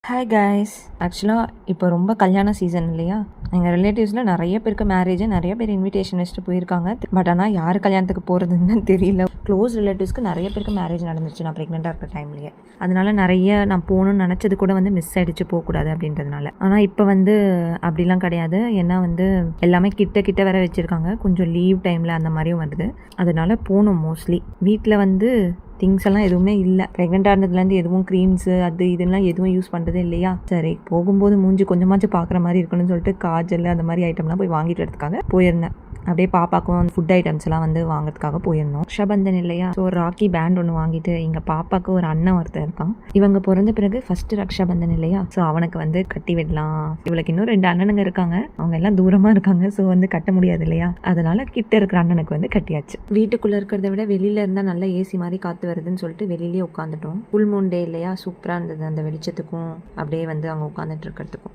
Hi guys. ஆக்சுவலாக இப்போ ரொம்ப கல்யாண சீசன் இல்லையா? எங்கள் ரிலேட்டிவ்ஸில் நிறைய பேருக்கு மேரேஜ், நிறைய பேர் இன்விடேஷன் வச்சுட்டு போயிருக்காங்க. பட் ஆனால் யார் கல்யாணத்துக்கு போகிறதுன்னு தெரியல. க்ளோஸ் ரிலேட்டிவ்ஸ்க்கு நிறைய பேருக்கு மேரேஜ் நடந்துச்சு நான் ப்ரெக்னெண்ட்டாக இருக்கிற டைம்லேயே. அதனால நிறைய நான் போகணுன்னு நினச்சது கூட மிஸ் ஆகிடுச்சு போகக்கூடாது அப்படின்றதுனால. ஆனால் இப்போ அப்படிலாம் கிடையாது. ஏன்னா எல்லாமே கிட்ட வேற வச்சுருக்காங்க. கொஞ்சம் லீவ் டைமில் அந்த மாதிரியும் வருது. அதனால போகணும். மோஸ்ட்லி வீட்டில் திங்ஸ் எல்லாம் எதுவுமே இல்லை. ப்ரெக்னெண்ட்டாக இருந்ததுலேருந்து எதுவும் க்ரீம்ஸு அது இதெல்லாம் எதுவும் யூஸ் பண்ணுறதே இல்லையா? சரி, போகும்போது மூஞ்சி கொஞ்சமாச்சும் பார்க்குற மாதிரி இருக்கணும்னு சொல்லிட்டு காஜல் அந்த மாதிரி ஐட்டம்லாம் போய் வாங்கிட்டு வரதுக்காக போயிருந்தேன். அப்படியே பாப்பாக்கும் ஃபுட் ஐட்டம்ஸ் எல்லாம் வாங்குறதுக்காக போயிருந்தோம். ரக்ஷாபந்தன் இல்லையா? ஸோ ராக்கி பேண்ட் ஒன்று வாங்கிட்டு, எங்கள் பாப்பாவுக்கு ஒரு அண்ணன் ஒருத்தர் இருக்கான். இவங்க பிறந்த பிறகு ஃபஸ்ட்டு ரக்ஷாபந்தன் இல்லையா? ஸோ அவனுக்கு கட்டி விடலாம். இவளுக்கு இன்னும் 2 அண்ணனுங்க இருக்காங்க. அவங்க எல்லாம் தூரமாக இருக்காங்க. ஸோ கட்ட முடியாது இல்லையா? அதனால கிட்ட இருக்கிற அண்ணனுக்கு கட்டியாச்சு. வீட்டுக்குள்ளே இருக்கிறத விட வெளியில இருந்தால் நல்ல ஏசி மாதிரி காற்று வருதுன்னு சொல்லிட்டு வெளியிலேயே உட்காந்துட்டோம். ஃபுல் மூன் டே இல்லையா? சூப்பராக இருந்தது. அந்த வெளிச்சத்துக்கும் அப்படியே அங்கே உட்காந்துட்டு இருக்கிறதுக்கும்.